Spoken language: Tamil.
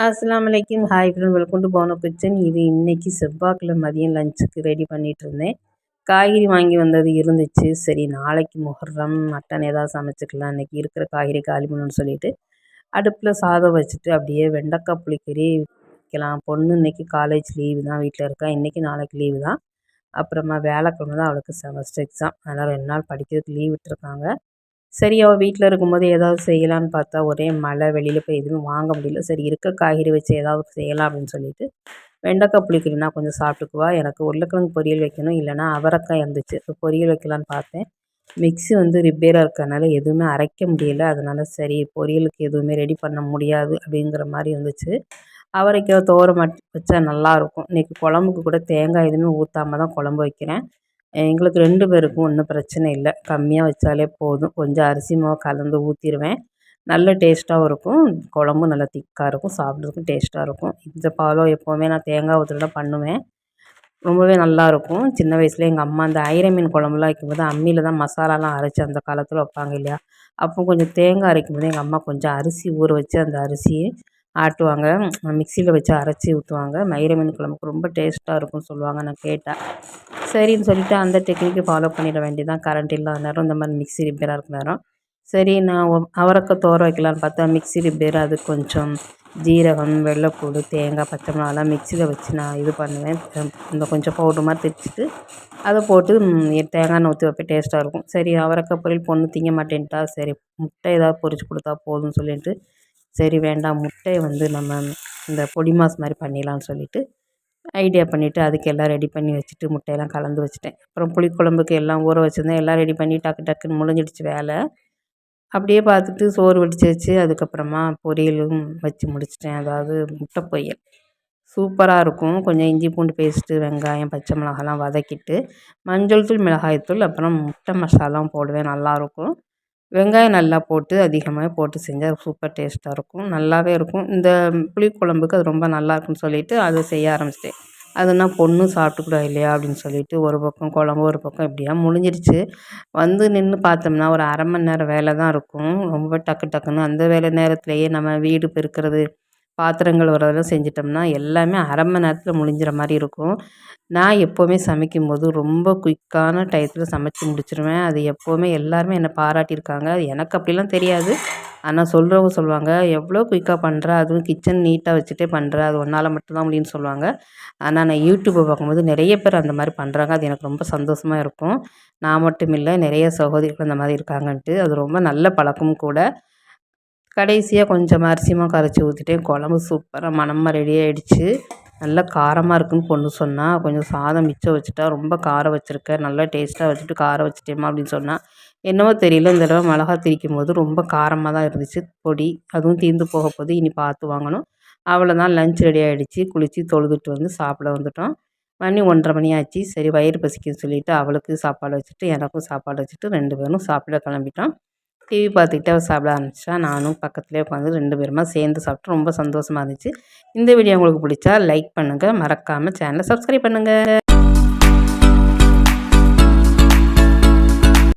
அஸ்ஸலாமு அலைக்கும். ஹாய் ஃப்ரெண்ட், வெல்கம் டு போனோ கிச்சன். இது இன்னைக்கு செவ்வாய்க்கிழமை மதியம் லஞ்சுக்கு ரெடி பண்ணிட்டு இருந்தேன். காய்கறி வாங்கி வந்தது இருந்துச்சு. சரி, நாளைக்கு முஹர்ரம் மட்டன் ஏதாவது சமைச்சிக்கலாம், இன்னைக்கு இருக்கிற காய்கறி காலி பண்ணணும்னு சொல்லிட்டு அடுப்பில் சாதம் வச்சுட்டு அப்படியே வெண்டைக்காய் புளிக்கறி வைக்கலாம். பொண்ணு இன்னைக்கு காலேஜ் லீவு தான், வீட்டில் இருக்கா. இன்றைக்கி நாளைக்கு லீவு தான். அப்புறமா வியாழக்கிழமை தான் அவளுக்கு செமஸ்டர் எக்ஸாம், அதனால் 2 நாள் படிக்கிறதுக்கு லீவ் விட்டுருக்காங்க. சரி, அவள் வீட்டில் இருக்கும்போது ஏதாவது செய்யலான்னு பார்த்தா ஒரே மழை, வெளியில் போய் எதுவும் வாங்க முடியல. சரி, இருக்க காய்கறி வச்சு ஏதாவது செய்யலாம் அப்படின்னு சொல்லிட்டு வெண்டைக்காய் புளிக்கறினா கொஞ்சம் சாப்பிட்டுக்குவா. எனக்கு உருளைக்கிழங்கு பொரியல் வைக்கணும், இல்லைனா அவரைக்காய் இருந்துச்சு, இப்போ பொரியல் வைக்கலான்னு பார்த்தேன். மிக்ஸி ரிப்பேராக இருக்கறனால எதுவுமே அரைக்க முடியல. அதனால் சரி, பொரியலுக்கு எதுவுமே ரெடி பண்ண முடியாது அப்படிங்கிற மாதிரி இருந்துச்சு. அவரைக்காய் தோரம் வச்சா நல்லாயிருக்கும். இன்றைக்கி குழம்புக்கு கூட தேங்காய் எதுவுமே ஊற்றாமல் தான் குழம்பு வைக்கிறேன். எங்களுக்கு 2 பேருக்கும் ஒன்றும் பிரச்சனை இல்லை, கம்மியாக வச்சாலே போதும். கொஞ்சம் அரிசி மாவு கலந்து ஊற்றிடுவேன். நல்ல டேஸ்ட்டாகவும் இருக்கும், குழம்பும் நல்லா திக்காக இருக்கும், சாப்பிட்றதுக்கும் டேஸ்ட்டாக இருக்கும். இந்த பாலோ எப்போவுமே நான் தேங்காய் ஊற்றிட்டு தான் பண்ணுவேன், ரொம்பவே நல்லாயிருக்கும். சின்ன வயசில் எங்கள் அம்மா அந்த ஐர மீன் குழம்புலாம் வைக்கும்போது அம்மியில் தான் மசாலாலாம் அரைச்சி அந்த காலத்தில் வைப்பாங்க இல்லையா. அப்போ கொஞ்சம் தேங்காய் அரைக்கும்போது எங்கள் அம்மா கொஞ்சம் அரிசி ஊற வச்சு அந்த அரிசியை ஆட்டுவாங்க, மிக்சியில் வச்சு அரைச்சி ஊற்றுவாங்க. ஐர மீன் குழம்புக்கு ரொம்ப டேஸ்ட்டாக இருக்கும்னு சொல்லுவாங்க, நான் கேட்டேன். சரின்னு சொல்லிவிட்டு அந்த டெக்னிக்கை ஃபாலோ பண்ணிட வேண்டியதான். கரண்ட் இல்லாத நேரம், இந்த மாதிரி மிக்ஸி ரிப்பேராக இருக்கிற நேரம். சரி, நான் அவரைக்காய் தோர வைக்கலான்னு பார்த்தா மிக்ஸி ரிப்பேர். அது கொஞ்சம் ஜீரகம், வெள்ளைப்பூடு, தேங்காய், பச்சை மிளகாலாம் மிக்சியில் வச்சு நான் இது பண்ணுவேன். இந்த கொஞ்சம் பவுட்ரு மாதிரி திரிச்சிட்டு அதை போட்டு தேங்காய் எண்ணெய் ஊற்றி வைப்பேன், டேஸ்ட்டாக இருக்கும். சரி, அவரைக்காய் பொரியல் பொண்ணு திங்க மாட்டேன்ட்டா. சரி, முட்டை ஏதாவது பொரிச்சு கொடுத்தா போதும்னு சொல்லிட்டு சரி வேண்டாம், முட்டையை நம்ம இந்த பொடி மாஸ் மாதிரி பண்ணிடலான்னு சொல்லிவிட்டு ஐடியா பண்ணிவிட்டு அதுக்கு எல்லாம் ரெடி பண்ணி வச்சுட்டு முட்டையெல்லாம் கலந்து வச்சுட்டேன். அப்புறம் புளிக்குழம்புக்கு எல்லாம் ஊற வச்சுருந்தேன், எல்லாம் ரெடி பண்ணி டக்கு டக்குன்னு முடிஞ்சிடுச்சு வேலை. அப்படியே பார்த்துட்டு சோறு வடித்து வச்சு அதுக்கப்புறமா பொரியலும் வச்சு முடிச்சிட்டேன். அதாவது முட்டை பொரியல் சூப்பராக இருக்கும். கொஞ்சம் இஞ்சி பூண்டு பேஸ்ட்டு, வெங்காயம், பச்சை மிளகாலாம் வதக்கிட்டு மஞ்சள் தூள், மிளகாய்த்தூள், அப்புறம் முட்டை மசாலாவும் போடுவேன், நல்லாயிருக்கும். வெங்காயம் நல்லா போட்டு அதிகமாக போட்டு செஞ்சால் சூப்பர் டேஸ்ட்டாக இருக்கும், நல்லாவே இருக்கும். இந்த புளிக்குழம்புக்கு அது ரொம்ப நல்லாயிருக்குன்னு சொல்லிவிட்டு அதை செய்ய ஆரம்பிச்சிட்டேன். அதுனா பொண்ணும் சாப்பிட்டுக்கூடா இல்லையா அப்படின்னு சொல்லிவிட்டு ஒரு பக்கம் குழம்பு ஒரு பக்கம் இப்படியா முடிஞ்சிடுச்சு. நின்று பார்த்தோம்னா ஒரு அரை மணி நேரம் வேலை தான் இருக்கும், ரொம்ப டக்கு டக்குன்னு. அந்த வேலை நேரத்துலையே நம்ம வீடு பெருக்கிறது, பாத்திரங்கள் வரதெல்லாம் செஞ்சிட்டோம்னா எல்லாமே அரை மணி நேரத்தில் முடிஞ்சிற மாதிரி இருக்கும். நான் எப்போவுமே சமைக்கும்போது ரொம்ப குயிக்கான டயத்தில் சமைச்சி முடிச்சிடுவேன். அது எப்போவுமே எல்லாருமே என்னை பாராட்டியிருக்காங்க. எனக்கு அப்படிலாம் தெரியாது, ஆனால் சொல்கிறவங்க சொல்லுவாங்க, எவ்வளோ குயிக்காக பண்ணுற, அதுவும் கிச்சன் நீட்டாக வச்சுட்டே பண்ணுற, அது உன்னால் மட்டும்தான் முடியும்னு சொல்லுவாங்க. ஆனால் நான் யூடியூப்பை பார்க்கும்போது நிறைய பேர் அந்த மாதிரி பண்ணுறாங்க, அது எனக்கு ரொம்ப சந்தோஷமாக இருக்கும். நான் மட்டும் இல்லை, நிறைய சகோதரிகள் அந்த மாதிரி இருக்காங்கன்ட்டு, அது ரொம்ப நல்ல பழக்கமும் கூட. கடைசியாக கொஞ்சம் அரிசி மாவு கரைச்சி ஊற்றிட்டேன். குழம்பு சூப்பராக மணமாக ரெடி ஆகிடுச்சு. நல்லா காரமாக இருக்குதுன்னு பொண்ணு சொன்னால். கொஞ்சம் சாதம் மிச்சம் வச்சுட்டா, ரொம்ப காரம் வச்சுருக்க, நல்லா டேஸ்ட்டாக வச்சுட்டு காரம் வச்சுட்டேம்மா அப்படின்னு சொன்னால். என்னவோ தெரியல, இந்த தடவை மிளகா திரிக்கும் போது ரொம்ப காரமாக தான் இருந்துச்சு பொடி. அதுவும் தீர்ந்து போக போது, இனி பார்த்து வாங்கணும். அவ்வளோதான், லஞ்ச் ரெடி ஆகிடுச்சு. குளித்து தொழுதுட்டு சாப்பிட வந்துட்டோம். மணி 1:30 மணி ஆச்சு. சரி, வயிறு பசிக்குன்னு சொல்லிவிட்டு அவளுக்கு சாப்பாடு வச்சுட்டு எனக்கும் சாப்பாடு வச்சுட்டு 2 பேரும் சாப்பிட கிளம்பிட்டோம். டிவி பார்த்துக்கிட்டு அவள் சாப்பிட ஆரம்பிச்சிட்டா. நானும் பக்கத்துலேயே உட்காந்து 2 பேருமா சேர்ந்து சாப்பிட்டு ரொம்ப சந்தோஷமாக இருந்துச்சு. இந்த வீடியோ உங்களுக்கு பிடிச்சா லைக் பண்ணுங்கள், மறக்காமல் சேனலை சப்ஸ்கிரைப் பண்ணுங்கள்.